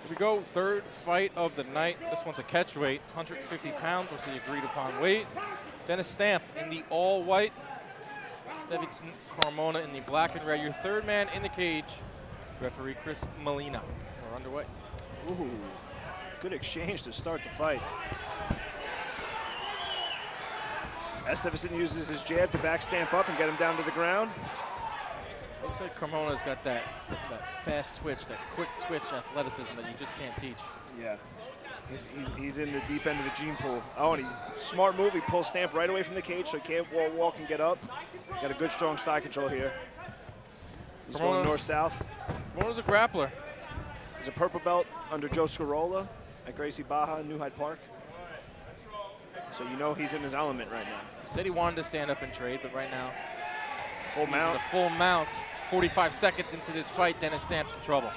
Here we go, third fight of the night. This one's a catch weight, 150 pounds was the agreed upon weight. Dennis Stamp in the all white, Estevinson Carmona in the black and red. Your third man in the cage, referee Chris Molina. We're underway. Ooh, good exchange to start the fight. Estevinson uses his jab to back Stamp up and get him down to the ground. Looks like Carmona's got that fast twitch, that quick twitch athleticism that you just can't teach. Yeah, he's in the deep end of the gene pool. Oh, and smart move, he pulls Stamp right away from the cage so he can't walk and get up. Got a good, strong side control here. He's going north-south. Carmona's a grappler. He's a purple belt under Joe Scarola at Gracie Barra in New Hyde Park. So you know he's in his element right now. He said he wanted to stand up and trade, but right now, full mount. The full mount. 45 seconds into this fight, Dennis Stamp's in trouble.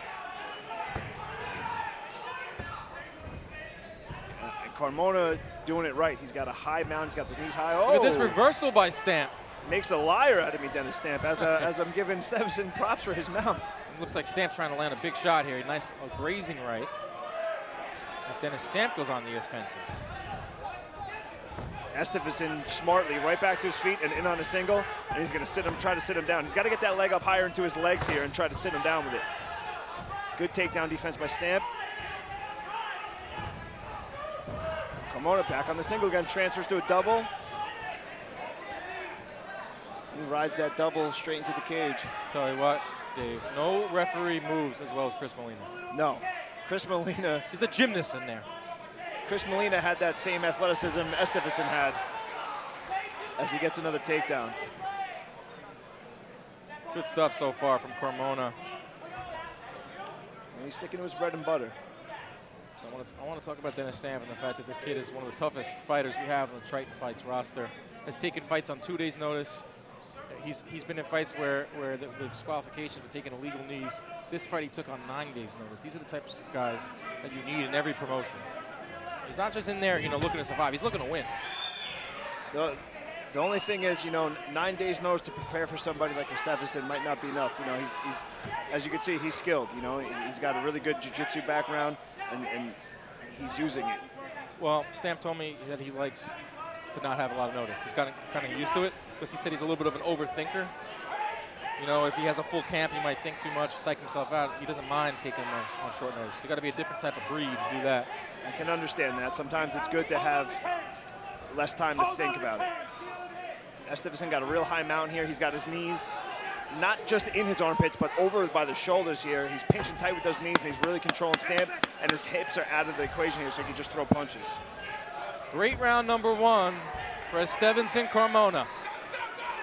And Carmona doing it right. He's got a high mount. He's got his knees high. Oh! Look at this reversal by Stamp. Makes a liar out of me, Dennis Stamp, as I'm giving Estevinson props for his mount. It looks like Stamp's trying to land a big shot here. Nice grazing right. But Dennis Stamp goes on the offensive. Estevinson smartly right back to his feet and in on a single, and he's going to try to sit him down. He's got to get that leg up higher into his legs here and try to sit him down with it. Good takedown defense by Stamp. Carmona back on the single again, transfers to a double. He rides that double straight into the cage. Tell you what, Dave, no referee moves as well as Chris Molina. No, Chris Molina. He's a gymnast in there. Chris Molina had that same athleticism Estevinson had as he gets another takedown. Good stuff so far from Carmona. And he's sticking to his bread and butter. So I want to talk about Dennis Stamp and the fact that this kid is one of the toughest fighters we have on the Triton Fights roster. Has taken fights on 2 days' notice. He's been in fights where the disqualifications were taking illegal knees. This fight he took on 9 days' notice. These are the types of guys that you need in every promotion. He's not just in there, looking to survive. He's looking to win. The only thing is, 9 days' notice to prepare for somebody like Estevinson might not be enough. He's as you can see, he's skilled. He's got a really good jiu-jitsu background, and he's using it. Well, Stamp told me that he likes to not have a lot of notice. He's kind of used to it because he said he's a little bit of an overthinker. If he has a full camp, he might think too much, psych himself out. He doesn't mind taking them on short notice. You got to be a different type of breed to do that. I can understand that. Sometimes it's good to have less time to think about it. Estevinson got a real high mount here. He's got his knees not just in his armpits, but over by the shoulders here. He's pinching tight with those knees, and he's really controlling Stamp, and his hips are out of the equation here, so he can just throw punches. Great round number one for Estevinson Carmona.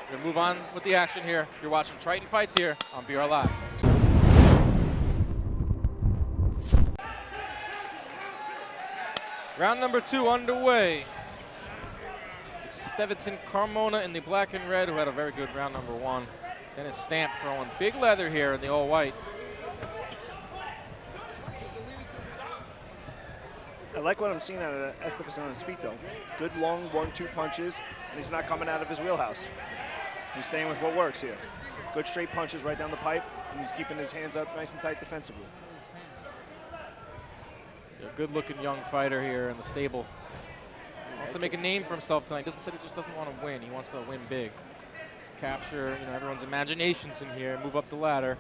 We're going to move on with the action here. You're watching Triton Fights here on BR Live. Round number two underway. It's Estevinson Carmona in the black and red, who had a very good round number one. Dennis Stamp throwing big leather here in the all white. I like what I'm seeing out of Estevinson on his feet, though. Good long 1-2 punches, and he's not coming out of his wheelhouse. He's staying with what works here. Good straight punches right down the pipe, and he's keeping his hands up nice and tight defensively. A good-looking young fighter here in the stable. He wants to make a name for himself tonight. He just doesn't want to win. He wants to win big. Capture everyone's imaginations in here, move up the ladder,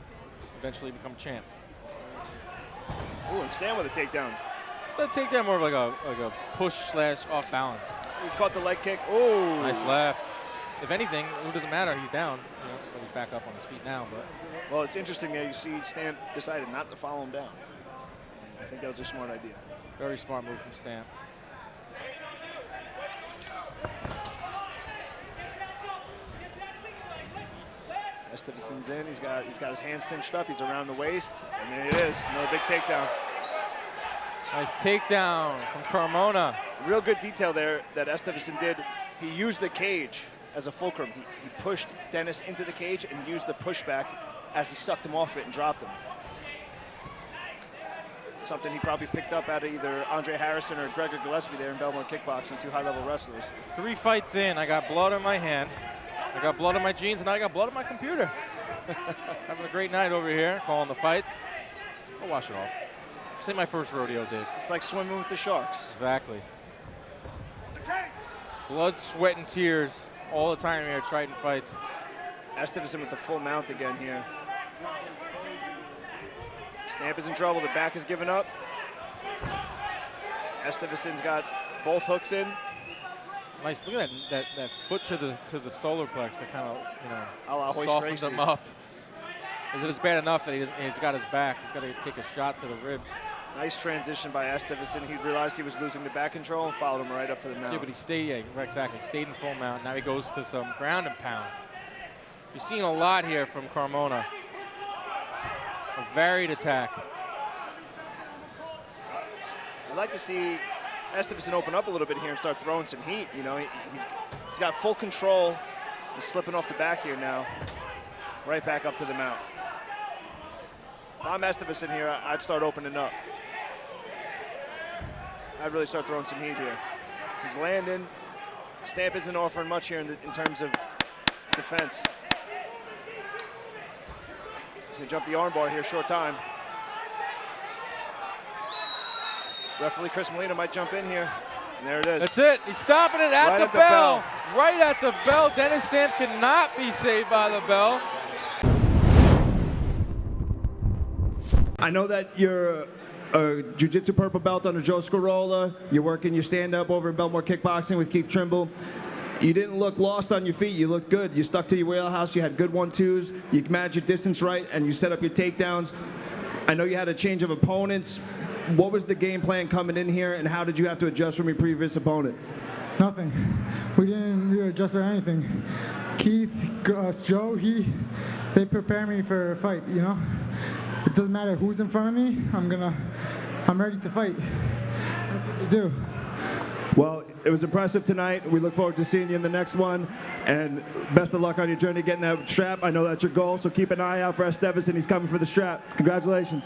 eventually become champ. Ooh, and stand with a takedown. So a takedown more of like a push / off balance. He caught the leg kick. Ooh. Nice left. If anything, it doesn't matter. He's down. But he's back up on his feet now. But well, it's interesting that you see Stamp decided not to follow him down. And I think that was a smart idea. Very smart move from Stamp. Estevinson's in. He's got his hands cinched up. He's around the waist, and there it is. Another big takedown. Nice takedown from Carmona. Real good detail there that Estevinson did. He used the cage as a fulcrum. He pushed Dennis into the cage and used the pushback as he sucked him off it and dropped him. Something he probably picked up out of either Andre Harrison or Gregor Gillespie there in Belmont Kickboxing, 2 high-level wrestlers. 3 fights in, I got blood on my hand, I got blood on my jeans, and I got blood on my computer. Having a great night over here, calling the fights. I'll wash it off. This ain't my first rodeo, Dave. It's like swimming with the sharks. Exactly. Blood, sweat, and tears all the time here at Triton Fights. Estevinson with the full mount again here. Stamp is in trouble. The back is giving up. Estevinson's got both hooks in. Nice. Look at that foot to the solar plex that kind of, you know, A la Hoist softens Gracie. him up. Is it bad enough that he's got his back? He's got to take a shot to the ribs. Nice transition by Estevinson. He realized he was losing the back control and followed him right up to the mount. Yeah, but he stayed, yeah, exactly. Stayed in full mount. Now he goes to some ground and pound. You're seeing a lot here from Carmona. A varied attack. I'd like to see Estevinson open up a little bit here and start throwing some heat. You know, he's got full control. He's slipping off the back here now. Right back up to the mount. If I'm Estevinson here, I'd start opening up. I'd really start throwing some heat here. He's landing. Stamp isn't offering much here in terms of defense. He's gonna jump the armbar here, short time. Referee Chris Molina might jump in here. And there it is. That's it. He's stopping it at the bell. Right at the bell. Dennis Stamp cannot be saved by the bell. I know that you're a jiu-jitsu purple belt under Joe Scarola. You're working your stand-up over in Belmore Kickboxing with Keith Trimble. You didn't look lost on your feet. You looked good. You stuck to your wheelhouse. You had good 1-2s. You managed your distance right, and you set up your takedowns. I know you had a change of opponents. What was the game plan coming in here, and how did you have to adjust from your previous opponent? Nothing. We didn't really adjust or anything. Keith, Joe, they prepare me for a fight, you know? It doesn't matter who's in front of me, I'm ready to fight. That's what they do. Well, it was impressive tonight. We look forward to seeing you in the next one. And best of luck on your journey getting that strap. I know that's your goal, so keep an eye out for Estevinson. He's coming for the strap. Congratulations.